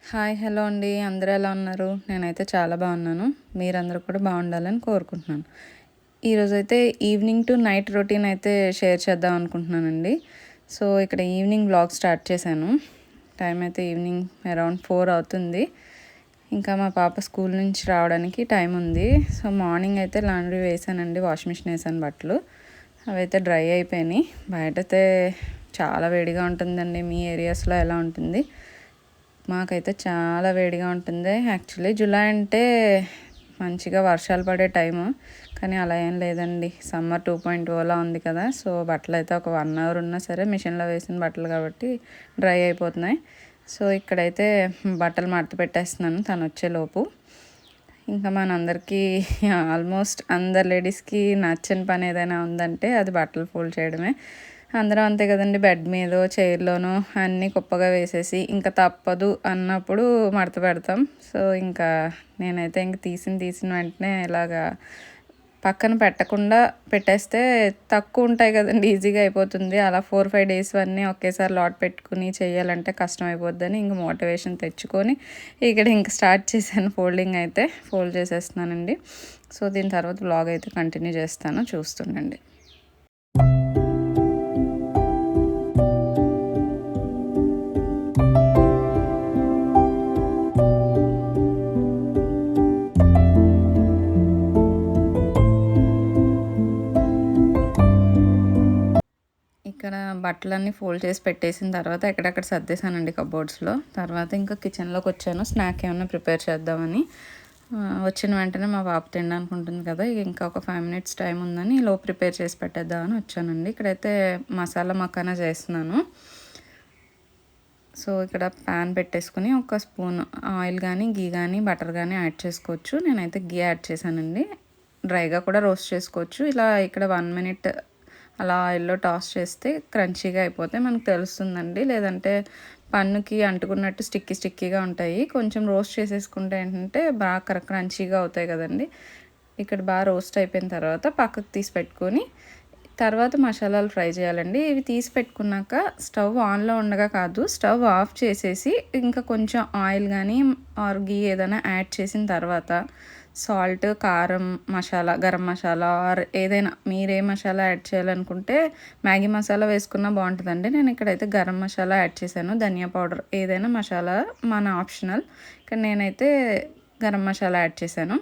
Hi hello అండి, అందరూ ఎలా ఉన్నారు? నేనైతే చాలా బాగున్నాను. మీరందరూ కూడా బాగుండాలని కోరుకుంటున్నాను. ఈరోజైతే ఈవినింగ్ టు నైట్ రొటీన్ అయితే షేర్ చేద్దాం అనుకుంటున్నానండి. సో ఇక్కడ ఈవినింగ్ వ్లాగ్ స్టార్ట్ చేశాను. టైం అయితే ఈవినింగ్ అరౌండ్ 4 అవుతుంది. ఇంకా మా పాప స్కూల్ నుంచి రావడానికి టైం ఉంది. సో మార్నింగ్ అయితే లాండ్రీ వేసానండి, వాషింగ్ మిషన్ వేసాను బట్టలు. అవైతే డ్రై అయిపోయినాయి. బయటైతే చాలా వేడిగా ఉంటుందండి. మీ ఏరియాస్లో ఎలా ఉంటుంది? మాకైతే చాలా వేడిగా ఉంటుంది. యాక్చువల్లీ జూలై అంటే మంచిగా వర్షాలు పడే టైము, కానీ అలా ఏం లేదండి. సమ్మర్ 2.0లా ఉంది కదా. సో బట్టలు అయితే ఒక 1 అవర్ ఉన్నా సరే మిషన్లో వేసిన బట్టలు కాబట్టి డ్రై అయిపోతున్నాయి. సో ఇక్కడైతే బట్టలు మడత పెట్టేస్తున్నాను తను వచ్చేలోపు. ఇంకా మనందరికీ ఆల్మోస్ట్ అందరు లేడీస్కి నచ్చని పని ఏదైనా ఉందంటే అది బట్టలు ఫోల్డ్ చేయడమే. అందరం అంతే కదండి, బెడ్ మీదో చైర్లోనో అన్నీ కుప్పగా వేసేసి ఇంకా తప్పదు అన్నప్పుడు మడత పెడతాం. సో ఇంకా నేనైతే ఇంక తీసిన వెంటనే ఇలాగా పక్కన పెట్టకుండా పెట్టేస్తే తక్కువ ఉంటాయి కదండి, ఈజీగా అయిపోతుంది. అలా 4-5 డేస్ అన్నీ ఒకేసారి లాట్ పెట్టుకుని చేయాలంటే కష్టం అయిపోద్దని ఇంక మోటివేషన్ తెచ్చుకొని ఇక్కడ ఇంక స్టార్ట్ చేశాను. ఫోల్డింగ్ అయితే ఫోల్డ్ చేసేస్తున్నానండి. సో దీని తర్వాత వ్లాగ్ అయితే కంటిన్యూ చేస్తాను, చూస్తుండండి. ఇక్కడ బట్టలన్నీ ఫోల్డ్ చేసి పెట్టేసిన తర్వాత ఎక్కడెక్కడ సర్దేశానండి కబోర్డ్స్లో. తర్వాత ఇంకా కిచెన్లోకి వచ్చాను, స్నాక్ ఏమైనా ప్రిపేర్ చేద్దామని. వచ్చిన వెంటనే మా పాప తినడానికి ఉంటుంది కదా, ఇంకా ఒక 5 మినిట్స్ టైం ఉందని ప్రిపేర్ చేసి పెట్టేద్దామని వచ్చానండి. ఇక్కడైతే మసాలా మకానా చేస్తున్నాను. సో ఇక్కడ ప్యాన్ పెట్టేసుకుని ఒక స్పూన్ ఆయిల్ కానీ గీ కానీ బటర్ కానీ యాడ్ చేసుకోవచ్చు. నేనైతే గీ యాడ్ చేశానండి. డ్రైగా కూడా రోస్ట్ చేసుకోవచ్చు. ఇలా ఇక్కడ 1 మినిట్ అలా ఆయిల్లో టాస్ చేస్తే క్రంచీగా అయిపోతే మనకు తెలుస్తుందండి. లేదంటే పన్నుకి అంటుకున్నట్టు స్టిక్కీగా ఉంటాయి. కొంచెం రోస్ట్ చేసేసుకుంటే ఏంటంటే బాగా క్రంచీగా అవుతాయి కదండి. ఇక్కడ బాగా రోస్ట్ అయిపోయిన తర్వాత పక్కకు తీసి పెట్టుకొని తర్వాత మసాలాలు ఫ్రై చేయాలండి. ఇవి తీసి పెట్టుకున్నాక స్టవ్ ఆన్లో ఉండగా కాదు, స్టవ్ ఆఫ్ చేసేసి ఇంకా కొంచెం ఆయిల్ కానీ ఆర్ గీ ఏదైనా యాడ్ చేసిన తర్వాత సాల్ట్, కారం, మసాలా, గరం మసాలా ఆర్ ఏదైనా మీరే మసాలా యాడ్ చేయాలనుకుంటే మ్యాగీ మసాలా వేసుకున్నా బాగుంటుందండి. నేను ఇక్కడైతే గరం మసాలా యాడ్ చేశాను. ధనియా పౌడర్ ఏదైనా మసాలా మన ఆప్షనల్. ఇక్కడ నేనైతే గరం మసాలా యాడ్ చేశాను.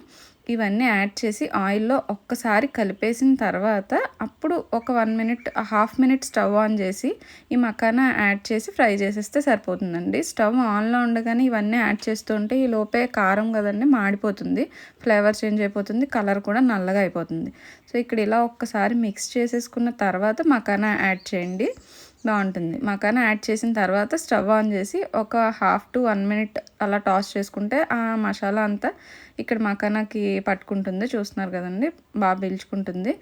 ఇవన్నీ యాడ్ చేసి ఆయిల్లో ఒక్కసారి కలిపేసిన తర్వాత అప్పుడు ఒక 1 minute, half minute stove on చేసి ఈ మకానా యాడ్ చేసి ఫ్రై చేసేస్తే సరిపోతుందండి. స్టవ్ ఆన్లో ఉండగానే ఇవన్నీ యాడ్ చేస్తుంటే ఈ లోపే కారం కదండి మాడిపోతుంది, ఫ్లేవర్ చేంజ్ అయిపోతుంది, కలర్ కూడా నల్లగా అయిపోతుంది. సో ఇక్కడ ఇలా ఒక్కసారి మిక్స్ చేసేసుకున్న తర్వాత మకానా యాడ్ చేయండి, బాగుంటుంది. మకానా యాడ్ చేసిన తర్వాత స్టవ్ ఆన్ చేసి ఒక హాఫ్ టు 1 మినిట్ అలా టాస్ చేసుకుంటే ఆ మసాలా అంతా ఇక్కడ మకానాకి పట్టుకుంటుంది. చూస్తున్నారు కదండి, బాగా పీల్చుకుంటుంది.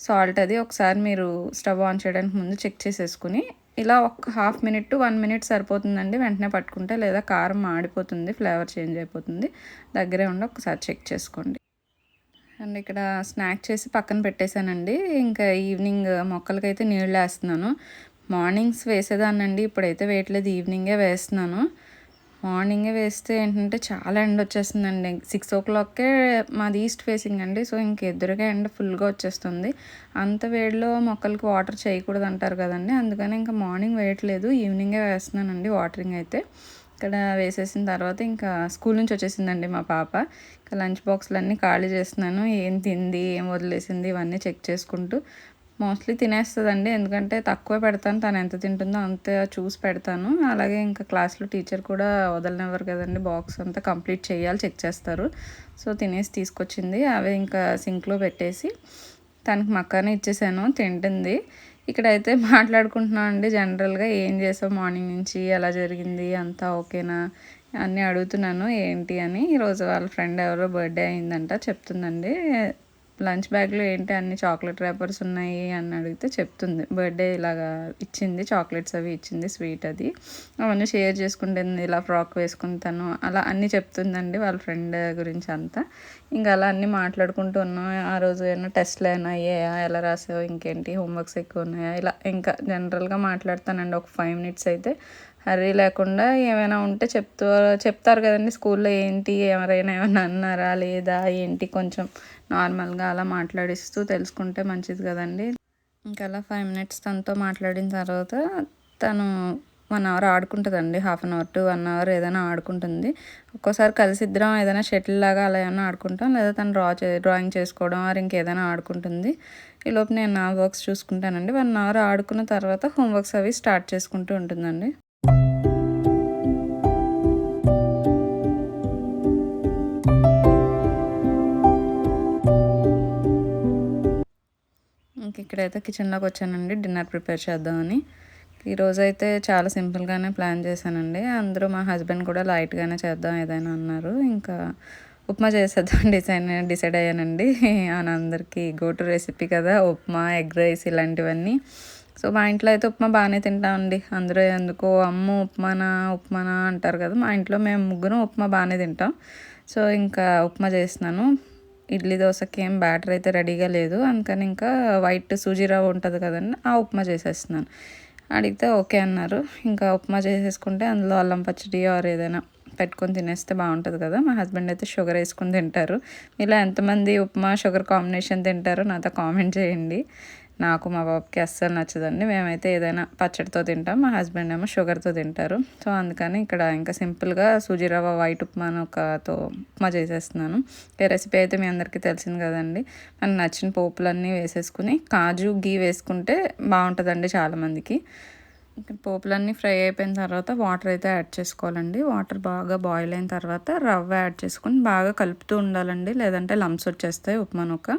సాల్ట్ అది ఒకసారి మీరు స్టవ్ ఆన్ చేయడానికి ముందు చెక్ చేసేసుకుని ఇలా ఒక హాఫ్ మినిట్ టు 1 మినిట్ సరిపోతుందండి. వెంటనే పట్టుకుంటే లేదా కారం మాడిపోతుంది, ఫ్లేవర్ చేంజ్ అయిపోతుంది. దగ్గరే ఉండి ఒకసారి చెక్ చేసుకోండి. అండ్ ఇక్కడ స్నాక్ చేసి పక్కన పెట్టేశానండి. ఇంకా ఈవినింగ్ మొక్కలకైతే నీళ్ళు వేస్తున్నాను. మార్నింగ్స్ వేసేదాన్నండి, ఇప్పుడైతే వేయట్లేదు, ఈవినింగే వేస్తున్నాను. మార్నింగే వేస్తే ఏంటంటే చాలా ఎండ వచ్చేస్తుందండి. 6 o'clockకే మాది ఈస్ట్ ఫేసింగ్ అండి. సో ఇంక ఎదురుగా ఎండ ఫుల్గా వచ్చేస్తుంది. అంత వేడిలో మొక్కలకి వాటర్ చేయకూడదు అంటారు కదండి, అందుకని ఇంకా మార్నింగ్ వేయట్లేదు, ఈవినింగే వేస్తున్నానండి వాటరింగ్ అయితే. ఇక్కడ వేసేసిన తర్వాత ఇంకా స్కూల్ నుంచి వచ్చేసిందండి మా పాప. ఇంకా లంచ్ బాక్స్లు అన్నీ ఖాళీ చేస్తున్నాను. ఏం తింది, ఏం వదిలేసింది ఇవన్నీ చెక్ చేసుకుంటూ. మోస్ట్లీ తినేస్తుందండి, ఎందుకంటే తక్కువ పెడతాను, తను ఎంత తింటుందో అంత చూసి పెడతాను. అలాగే ఇంకా క్లాస్లో టీచర్ కూడా వదలనివ్వరు కదండి, బాక్స్ అంతా కంప్లీట్ చేయాలి, చెక్ చేస్తారు. సో తినేసి తీసుకొచ్చింది, అవే ఇంకా సింక్లో పెట్టేసి తనకి మక్కానే ఇచ్చేసాను, తింటుంది. ఇక్కడైతే మాట్లాడుకుంటున్నాం అండి, జనరల్గా ఏం చేసావు మార్నింగ్ నుంచి, ఎలా జరిగింది, అంతా ఓకేనా అన్నీ అడుగుతున్నాను ఏంటి అని. ఈరోజు వాళ్ళ ఫ్రెండ్ ఎవరో బర్త్డే అయిందంట చెప్తుందండి. లంచ్ బ్యాగ్లో ఏంటి అన్ని చాక్లెట్ ర్యాపర్స్ ఉన్నాయి అని అడిగితే చెప్తుంది. బర్త్డే ఇలాగా ఇచ్చింది, చాక్లెట్స్ అవి ఇచ్చింది, స్వీట్ అది అవన్నీ షేర్ చేసుకుంటుంది. ఇలా ఫ్రాక్ వేసుకుంటాను అలా అన్నీ చెప్తుందండి వాళ్ళ ఫ్రెండ్ గురించి అంతా. ఇంకా అలా అన్నీ మాట్లాడుకుంటూ ఉన్నాం. ఆ రోజు ఏమైనా టెస్ట్లు ఏమైనా అయ్యాయా, ఎలా రాసావు, ఇంకేంటి హోంవర్క్స్ ఎక్కువ ఉన్నాయా, ఇలా ఇంకా జనరల్గా మాట్లాడతానండి. ఒక 5 మినిట్స్ అయితే హర్రీ లేకుండా ఏమైనా ఉంటే చెప్తారు కదండి స్కూల్లో, ఏంటి ఎవరైనా ఏమైనా అన్నారా లేదా ఏంటి, కొంచెం నార్మల్గా అలా మాట్లాడిస్తూ తెలుసుకుంటే మంచిది కదండి. ఇంకా అలా 5 మినిట్స్ తనతో మాట్లాడిన తర్వాత తను 1 అవర్ ఆడుకుంటుందండి. Half an hour to 1 hour ఏదైనా ఆడుకుంటుంది. ఒక్కోసారి కలిసిద్దరం ఏదైనా షటిల్ లాగా అలా ఏమైనా ఆడుకుంటాం, లేదా తను డ్రాయింగ్ చేసుకోవడం ఆర్ ఇంకేదైనా ఆడుకుంటుంది. ఈలోపు నేను నా వర్క్స్ చూసుకుంటానండి. 1 అవర్ ఆడుకున్న తర్వాత హోంవర్క్స్ అవి స్టార్ట్ చేసుకుంటూ ఉంటుందండి. ఇంక ఇక్కడైతే కిచెన్లోకి వచ్చానండి డిన్నర్ ప్రిపేర్ చేద్దామని. ఈరోజైతే చాలా సింపుల్గానే ప్లాన్ చేశానండి. అందరూ మా హస్బెండ్ కూడా లైట్గానే చేద్దాం ఏదైనా అన్నారు. ఇంకా ఉప్మా చేసేద్దాం డిసైడ్ అయ్యానండి. అందరికీ గో టు రెసిపీ కదా ఉప్మా, ఎగ్ రైస్ ఇలాంటివన్నీ. సో మా ఇంట్లో అయితే ఉప్మా బాగానే తింటామండి. అందరూ ఎందుకో అమ్ము ఉప్మానా అంటారు కదా, మా ఇంట్లో మేము ముగ్గురం ఉప్మా బాగానే తింటాం. సో ఇంకా ఉప్మా చేస్తున్నాను. ఇడ్లీ దోశకి ఏం బ్యాటర్ అయితే రెడీగా లేదు, అందుకని ఇంకా వైట్ సూజీ రవ్వ ఉంటుంది కదండి, ఆ ఉప్మా చేసేస్తున్నాను. అడిగితే ఓకే అన్నారు. ఇంకా ఉప్మా చేసేసుకుంటే అందులో అల్లం పచ్చడి ఆర్ ఏదైనా పెట్టుకొని తినేస్తే బాగుంటుంది కదా. మా హస్బెండ్ అయితే షుగర్ వేసుకొని తింటారు. ఇలా ఎంతమంది ఉప్మా షుగర్ కాంబినేషన్ తింటారో నాతో కామెంట్ చేయండి. నాకు మా బాబుకి అస్సలు నచ్చదండి. మేమైతే ఏదైనా పచ్చడితో తింటాం, మా హస్బెండ్ ఏమో షుగర్తో తింటారు. సో అందుకని ఇక్కడ ఇంకా సింపుల్గా సూజీ రవ్వ వైట్ ఉప్మా చేసేస్తున్నాను. ఈ రెసిపీ అయితే మీ అందరికీ తెలిసింది కదండి. మనకు నచ్చిన పోపులన్నీ వేసేసుకుని కాజు గీ వేసుకుంటే బాగుంటుందండి చాలామందికి. పోపులన్నీ ఫ్రై అయిపోయిన తర్వాత వాటర్ అయితే యాడ్ చేసుకోవాలండి. వాటర్ బాగా బాయిల్ అయిన తర్వాత రవ్వ యాడ్ చేసుకుని బాగా కలుపుతూ ఉండాలండి, లేదంటే లంప్స్ వచ్చేస్తాయి ఉప్మానొక్క.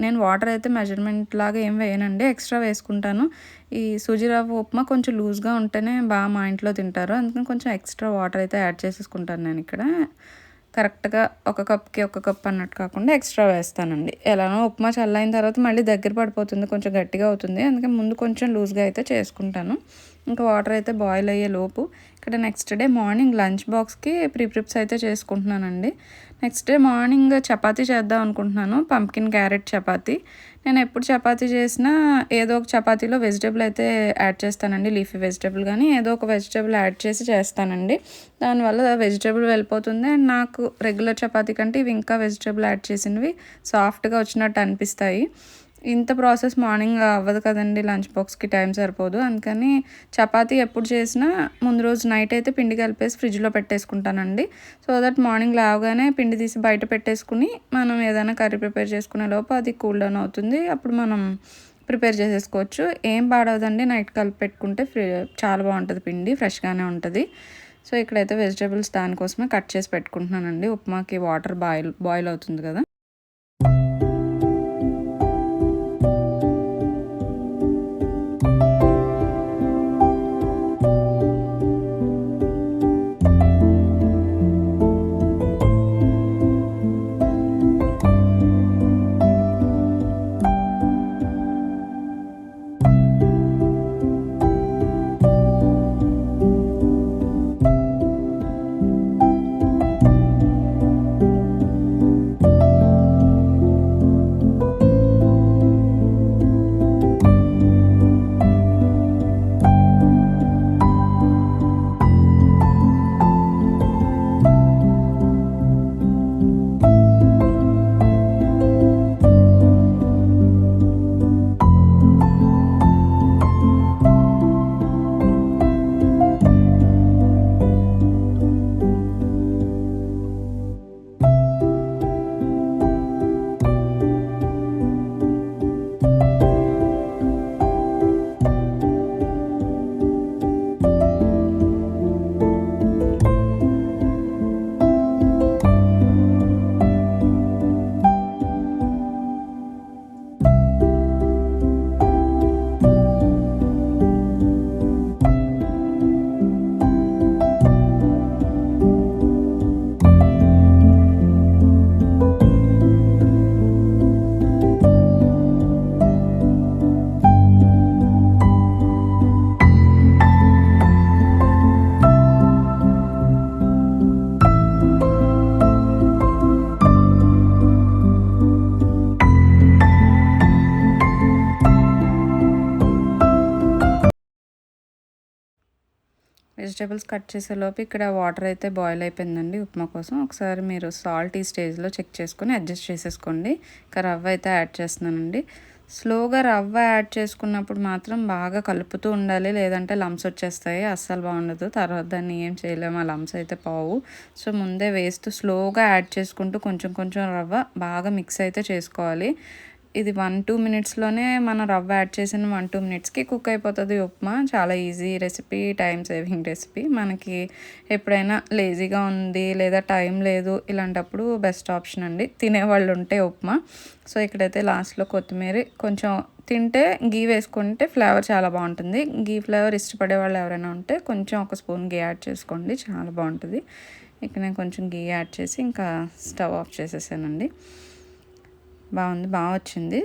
నేను వాటర్ అయితే మెజర్మెంట్ లాగా ఏం వేయనండి, ఎక్స్ట్రా వేసుకుంటాను. ఈ సూజీ రవ్వ ఉప్మా కొంచెం లూజ్గా ఉంటేనే బాగా మా ఇంట్లో తింటారు, అందుకని కొంచెం ఎక్స్ట్రా వాటర్ అయితే యాడ్ చేసేసుకుంటాను నేను ఇక్కడ. కరెక్ట్గా ఒక కప్కి ఒక కప్ అన్నట్టు కాకుండా ఎక్స్ట్రా వేస్తానండి. ఎలానో ఉప్మా చల్లైన తర్వాత మళ్ళీ దగ్గర పడిపోతుంది, కొంచెం గట్టిగా అవుతుంది, అందుకని ముందు కొంచెం లూజ్గా అయితే చేసుకుంటాను. ఇంకా వాటర్ అయితే బాయిల్ అయ్యే లోపు ఇక్కడ నెక్స్ట్ డే మార్నింగ్ లంచ్ బాక్స్కి ప్రిప్స్ అయితే చేసుకుంటున్నానండి. నెక్స్ట్ డే మార్నింగ్ చపాతీ చేద్దాం అనుకుంటున్నాను, పంప్కిన్ క్యారెట్ చపాతీ. నేను ఎప్పుడు చపాతీ చేసినా ఏదో ఒక చపాతీలో వెజిటేబుల్ అయితే యాడ్ చేస్తానండి, లీఫీ వెజిటేబుల్ కానీ ఏదో ఒక వెజిటేబుల్ యాడ్ చేసి చేస్తానండి. దానివల్ల వెజిటేబుల్ వెళ్ళిపోతుంది అండ్ నాకు రెగ్యులర్ చపాతీ కంటే ఇవి ఇంకా వెజిటేబుల్ యాడ్ చేసినవి సాఫ్ట్గా వచ్చినట్టు అనిపిస్తాయి. ఇంత ప్రాసెస్ మార్నింగ్ అవ్వదు కదండి, లంచ్ బాక్స్కి టైం సరిపోదు, అందుకని చపాతీ ఎప్పుడు చేసినా ముందు రోజు నైట్ అయితే పిండి కలిపేసి ఫ్రిడ్జ్లో పెట్టేసుకుంటానండి. సో దట్ మార్నింగ్ లేవగానే పిండి తీసి బయట పెట్టేసుకుని మనం ఏదైనా కర్రీ ప్రిపేర్ చేసుకునే లోపు అది కూల్ డౌన్ అవుతుంది, అప్పుడు మనం ప్రిపేర్ చేసేసుకోవచ్చు. ఏం పాడవదండి, నైట్ కలిపి పెట్టుకుంటే చాలా బాగుంటుంది, పిండి ఫ్రెష్గానే ఉంటుంది. సో ఇక్కడైతే వెజిటేబుల్స్ దానికోసమే కట్ చేసి పెట్టుకుంటున్నానండి. ఉప్మాకి వాటర్ బాయిల్ అవుతుంది కదా. వెజిటేబుల్స్ కట్ చేసేలోపు ఇక్కడ వాటర్ అయితే బాయిల్ అయిపోయిందండి ఉప్మా కోసం. ఒకసారి మీరు సాల్ట్ ఈ స్టేజ్లో చెక్ చేసుకొని అడ్జస్ట్ చేసేసుకోండి. ఇంకా రవ్వ అయితే యాడ్ చేస్తున్నానండి. స్లోగా రవ్వ యాడ్ చేసుకున్నప్పుడు మాత్రం బాగా కలుపుతూ ఉండాలి, లేదంటే లంప్స్ వచ్చేస్తాయి, అస్సలు బాగుండదు. తర్వాత దాన్ని ఏం చేయలేము, ఆ లంప్స్ అయితే పోవు. సో ముందే వేస్తూ స్లోగా యాడ్ చేసుకుంటూ కొంచెం కొంచెం రవ్వ బాగా మిక్స్ అయితే చేసుకోవాలి. ఇది 1-2 మినిట్స్లోనే మనం రవ్వ యాడ్ చేసిన 1-2 మినిట్స్కి కుక్ అయిపోతుంది ఉప్మా. చాలా easy recipe, time saving recipe. మనకి ఎప్పుడైనా లేజీగా ఉంది లేదా టైం లేదు ఇలాంటప్పుడు బెస్ట్ ఆప్షన్ అండి, తినేవాళ్ళు ఉంటే ఉప్మా. సో ఇక్కడైతే లాస్ట్లో కొత్తిమీర కొంచెం తింటే గీ వేసుకుంటే ఫ్లేవర్ చాలా బాగుంటుంది. గీ ఫ్లేవర్ ఇష్టపడే వాళ్ళు ఎవరైనా ఉంటే కొంచెం ఒక స్పూన్ గీ యాడ్ చేసుకోండి, చాలా బాగుంటుంది. ఇక్కడ నేను కొంచెం గీ యాడ్ చేసి ఇంకా స్టవ్ ఆఫ్ చేసేసానండి. బాగుంది, బాగా వచ్చింది.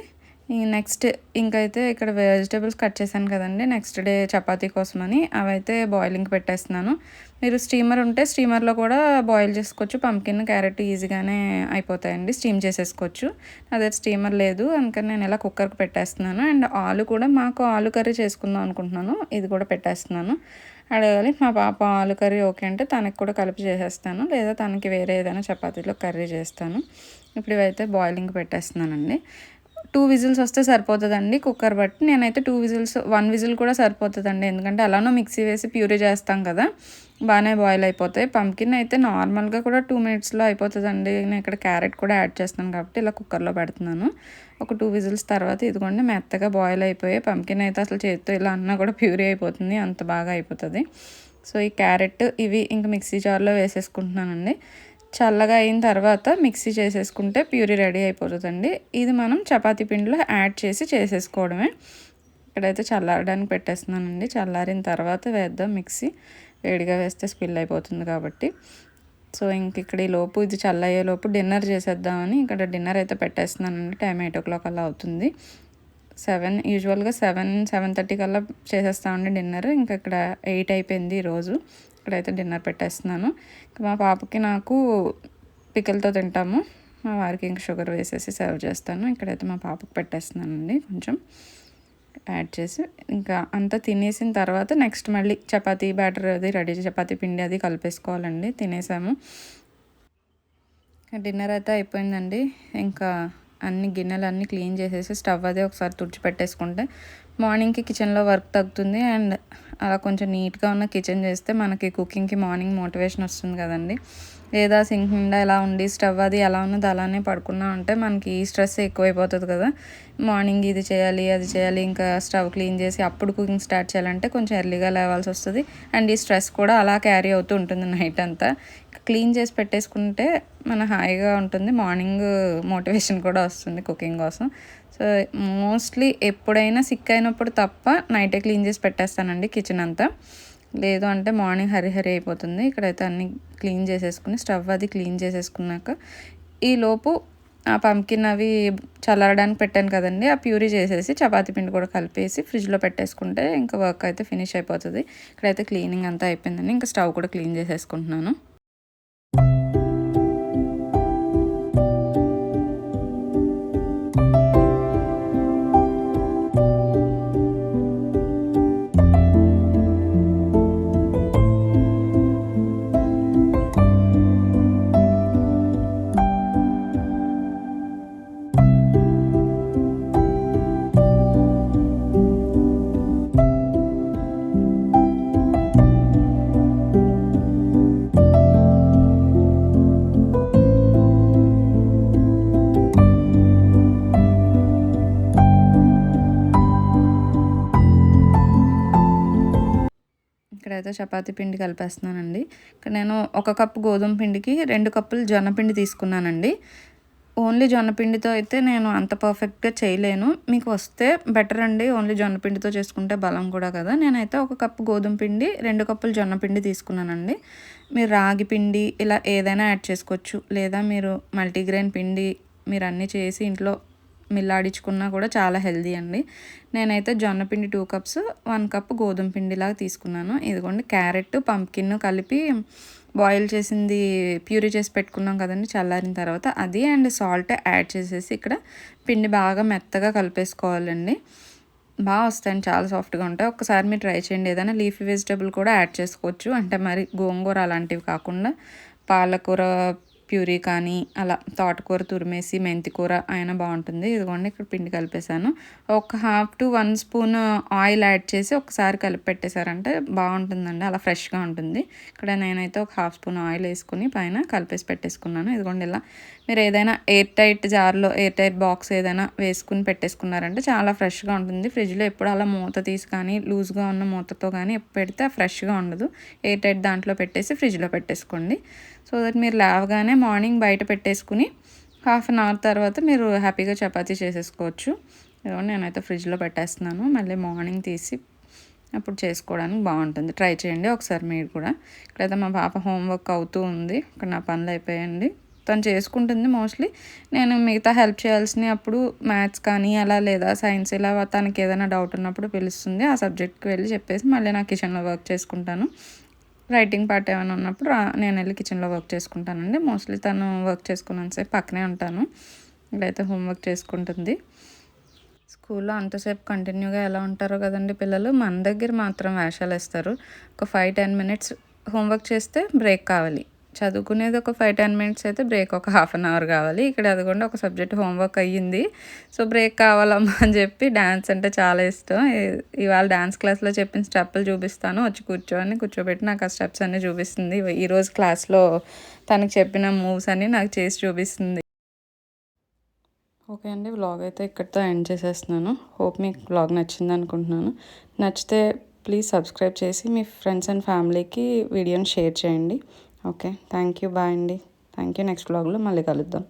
నెక్స్ట్ ఇంకైతే ఇక్కడ వెజిటేబుల్స్ కట్ చేశాను కదండి, నెక్స్ట్ డే చపాతీ కోసమని అవైతే బాయిలింగ్ పెట్టేస్తున్నాను. మీరు స్టీమర్ ఉంటే స్టీమర్లో కూడా బాయిల్ చేసుకోవచ్చు. పంకిన్, క్యారెట్ ఈజీగానే అయిపోతాయండి, స్టీమ్ చేసేసుకోవచ్చు. అదే స్టీమర్ లేదు అందుకని నేను ఇలా కుక్కర్కి పెట్టేస్తున్నాను. అండ్ ఆలు కూడా, మాకు ఆలు కర్రీ చేసుకుందాం అనుకుంటున్నాను, ఇది కూడా పెట్టేస్తున్నాను. అడగాలి, మా పాప ఆలు కర్రీ ఓకే అంటే తనకి కూడా కలిపి చేసేస్తాను, లేదా తనకి వేరే ఏదైనా చపాతీలో కర్రీ చేస్తాను. ఇప్పుడు ఇవైతే బాయిలింగ్ పెట్టేస్తున్నానండి. 2 విజిల్స్ వస్తే సరిపోతుందండి కుక్కర్ బట్టి. నేనైతే 2 విజిల్స్, 1 విజిల్ కూడా సరిపోతుందండి, ఎందుకంటే అలానో మిక్సీ వేసి ప్యూరీ చేస్తాం కదా, బాగానే బాయిల్ అయిపోతాయి. పంకిన్ అయితే నార్మల్గా కూడా 2 మినిట్స్లో అయిపోతుందండి. నేను ఇక్కడ క్యారెట్ కూడా యాడ్ చేస్తాను కాబట్టి ఇలా కుక్కర్లో పెడుతున్నాను. ఒక 2 విజిల్స్ తర్వాత ఇదిగోండి మెత్తగా బాయిల్ అయిపోయాయి. పంకిన్ అయితే అసలు చేతితో ఇలా అన్నా కూడా ప్యూరీ అయిపోతుంది, అంత బాగా అయిపోతుంది. సో ఈ క్యారెట్ ఇవి ఇంకా మిక్సీ జార్లో వేసేసుకుంటున్నానండి. చల్లగా అయిన తర్వాత మిక్సీ చేసేసుకుంటే ప్యూరీ రెడీ అయిపోతుందండి. ఇది మనం చపాతీ పిండిలో యాడ్ చేసి చేసేసుకోవడమే. ఇక్కడైతే చల్లారడానికి పెట్టేస్తున్నానండి. చల్లారిన తర్వాత వేద్దాం మిక్సీ, వేడిగా వేస్తే స్పిల్ అయిపోతుంది కాబట్టి. సో ఇంక ఇక్కడ ఈ లోపు, ఇది చల్లయ్యేలోపు డిన్నర్ చేసేద్దామని ఇక్కడ డిన్నర్ అయితే పెట్టేస్తున్నానండి. టైం 8 o'clock అలా అవుతుంది. యూజువల్గా 7-7:30 కల్లా చేసేస్తామండి డిన్నర్. ఇంకా ఇక్కడ 8 అయిపోయింది ఈరోజు. ఇక్కడైతే డిన్నర్ పెట్టేస్తున్నాను. మా పాపకి నాకు పికిల్తో తింటాము, మా వారికి ఇంక షుగర్ వేసేసి సర్వ్ చేస్తాను. ఇక్కడైతే మా పాపకి పెట్టేస్తున్నానండి కొంచెం యాడ్ చేసి. ఇంకా అంతా తినేసిన తర్వాత నెక్స్ట్ మళ్ళీ చపాతీ బ్యాటర్ అది రెడీ, చపాతీ పిండి అది కలిపేసుకోవాలండి. తినేసాము, డిన్నర్ అయితే అయిపోయిందండి. ఇంకా అన్ని గిన్నెలన్నీ క్లీన్ చేసేసి స్టవ్ అదే ఒకసారి తుడిచిపెట్టేసుకుంటే మార్నింగ్కి కిచెన్లో వర్క్ తగ్గుతుంది. అండ్ అలా కొంచెం నీట్గా ఉన్న కిచెన్ చేస్తే మనకి కుకింగ్కి మార్నింగ్ మోటివేషన్ వస్తుంది కదండి. లేదా సింక్ నిండా ఎలా ఉండి స్టవ్ అది ఎలా ఉన్నది అలానే పడుకున్నా ఉంటే మనకి స్ట్రెస్ ఎక్కువైపోతుంది కదా. మార్నింగ్ ఇది చేయాలి అది చేయాలి, ఇంకా స్టవ్ క్లీన్ చేసి అప్పుడు కుకింగ్ స్టార్ట్ చేయాలంటే కొంచెం ఎర్లీగా లేవాల్సి వస్తుంది. అండ్ ఈ స్ట్రెస్ కూడా అలా క్యారీ అవుతూ ఉంటుంది నైట్ అంతా. క్లీన్ చేసి పెట్టేసుకుంటే మన హాయిగా ఉంటుంది, మార్నింగ్ మోటివేషన్ కూడా వస్తుంది కుకింగ్ కోసం. సో మోస్ట్లీ ఎప్పుడైనా సిక్ అయినప్పుడు తప్ప నైటే క్లీన్ చేసి పెట్టేస్తానండి కిచెన్ అంతా, లేదు అంటే మార్నింగ్ హరి అయిపోతుంది. ఇక్కడైతే అన్నీ క్లీన్ చేసేసుకుని స్టవ్ అది క్లీన్ చేసేసుకున్నాక ఈలోపు ఆ పంకిన్ అవి చల్లారడానికి పెట్టాను కదండి, ఆ ప్యూరీ చేసేసి చపాతీ పిండి కూడా కలిపేసి ఫ్రిడ్జ్లో పెట్టేసుకుంటే ఇంకా వర్క్ అయితే ఫినిష్ అయిపోతుంది. ఇక్కడైతే క్లీనింగ్ అంతా అయిపోయిందండి. ఇంకా స్టవ్ కూడా క్లీన్ చేసేసుకుంటున్నాను. ఇక్కడైతే చపాతీ పిండి కలిపేస్తున్నానండి. ఇక్కడ నేను 1 కప్పు గోధుమ పిండికి 2 కప్పులు జొన్నపిండి తీసుకున్నానండి. ఓన్లీ జొన్నపిండితో అయితే నేను అంత పర్ఫెక్ట్గా చేయలేను, మీకు వస్తే బెటర్ అండి. ఓన్లీ జొన్నపిండితో చేసుకుంటే బలం కూడా కదా. నేనైతే 1 కప్పు గోధుమ పిండి, 2 కప్పులు జొన్నపిండి తీసుకున్నానండి. మీరు రాగి పిండి ఇలా ఏదైనా యాడ్ చేసుకోవచ్చు, లేదా మీరు మల్టీగ్రెయిన్ పిండి మీరు అన్నీ చేసి ఇంట్లో మిల్లాడించుకున్నా కూడా చాలా హెల్దీ అండి. నేనైతే జొన్నపిండి 2 కప్స్, 1 కప్ గోధుమ పిండిలాగా తీసుకున్నాను. ఇదిగోండి క్యారెట్, పంకిన్ కలిపి బాయిల్ చేసింది ప్యూరీ చేసి పెట్టుకున్నాం కదండి చల్లారిన తర్వాత, అది అండ్ సాల్ట్ యాడ్ చేసేసి ఇక్కడ పిండి బాగా మెత్తగా కలిపేసుకోవాలండి. బాగా వస్తాయండి, చాలా సాఫ్ట్గా ఉంటాయి. ఒక్కసారి మీరు ట్రై చేయండి. ఏదైనా లీఫీ వెజిటబుల్ కూడా యాడ్ చేసుకోవచ్చు, అంటే మరి గోంగూర అలాంటివి కాకుండా పాలకూర ప్యూరీ కానీ అలా తోటకూర తురిమేసి మెంతి కూర అయినా బాగుంటుంది. ఇదిగోండి ఇక్కడ పిండి కలిపేసాను. ఒక 1/2 to 1 స్పూన్ ఆయిల్ యాడ్ చేసి ఒకసారి కలిపి పెట్టేశారంటే బాగుంటుందండి, అలా ఫ్రెష్గా ఉంటుంది. ఇక్కడ నేనైతే ఒక 1/2 స్పూన్ ఆయిల్ వేసుకుని పైన కలిపేసి పెట్టేసుకున్నాను. ఇదిగోండి ఇలా మీరు ఏదైనా ఎయిర్ టైట్ జార్లో, ఎయిర్ టైట్ బాక్స్ ఏదైనా వేసుకుని పెట్టేసుకున్నారంటే చాలా ఫ్రెష్గా ఉంటుంది. ఫ్రిడ్జ్లో ఎప్పుడు అలా మూత తీసి కానీ లూజ్గా ఉన్న మూతతో కానీ పెడితే ఫ్రెష్గా ఉండదు. ఎయిర్ టైట్ దాంట్లో పెట్టేసి ఫ్రిడ్జ్లో పెట్టేసుకోండి. సో దట్ మీరు లేవగానే మార్నింగ్ బయట పెట్టేసుకుని 1/2 అవర్ తర్వాత మీరు హ్యాపీగా చపాతీ చేసేసుకోవచ్చు. నేనైతే ఫ్రిడ్జ్లో పెట్టేస్తున్నాను, మళ్ళీ మార్నింగ్ తీసి అప్పుడు చేసుకోవడానికి బాగుంటుంది. ట్రై చేయండి ఒకసారి మీరు కూడా. ఇక్కడైతే మా పాప హోంవర్క్ అవుతూ ఉంది, ఇక్కడ నా పనులు అయిపోయాయండి. తను చేసుకుంటుంది మోస్ట్లీ. నేను మిగతా హెల్ప్ చేయాల్సినవి అప్పుడు మ్యాథ్స్ కానీ అలా లేదా సైన్స్ ఇలా తనకి ఏదైనా డౌట్ ఉన్నప్పుడు పిలుస్తుంది. ఆ సబ్జెక్ట్కి వెళ్ళి చెప్పేసి మళ్ళీ నా కిచెన్లో వర్క్ చేసుకుంటాను. రైటింగ్ పార్ట్ ఏమైనా ఉన్నప్పుడు నేను వెళ్ళి కిచెన్లో వర్క్ చేసుకుంటానండి. మోస్ట్లీ తను వర్క్ చేసుకున్నంతసేపు పక్కనే ఉంటాను. ఇక్కడైతే హోంవర్క్ చేసుకుంటుంది. స్కూల్లో అంతసేపు కంటిన్యూగా ఎలా ఉంటారో కదండి పిల్లలు. మన దగ్గర మాత్రం వేషాలు వేస్తారు. ఒక 5-10 మినిట్స్ హోంవర్క్ చేస్తే బ్రేక్ కావాలి. చదువుకునేది ఒక 5-10 మినిట్స్ అయితే బ్రేక్ ఒక 1/2 అవర్ కావాలి. ఇక్కడ అదిగోండి ఒక సబ్జెక్ట్ హోంవర్క్ అయ్యింది, సో బ్రేక్ కావాలమ్మా అని చెప్పి డ్యాన్స్ అంటే చాలా ఇష్టం. ఇవాళ డ్యాన్స్ క్లాస్లో చెప్పిన స్టెప్పులు చూపిస్తాను, వచ్చి కూర్చోబెట్టి నాకు ఆ స్టెప్స్ అన్నీ చూపిస్తుంది. ఈరోజు క్లాస్లో తనకు చెప్పిన మూవ్స్ అన్నీ నాకు చేసి చూపిస్తుంది. ఓకే అండి, వ్లాగ్ అయితే ఇక్కడితో ఎండ్ చేసేస్తున్నాను. హోప్ మీకు వ్లాగ్ నచ్చింది అనుకుంటున్నాను. నచ్చితే ప్లీజ్ సబ్స్క్రైబ్ చేసి మీ ఫ్రెండ్స్ అండ్ ఫ్యామిలీకి వీడియోని షేర్ చేయండి. ఓకే, థ్యాంక్ యూ, బాయ్ అండి. Thank you. నెక్స్ట్ వ్లాగ్లో మళ్ళీ కలుద్దాం.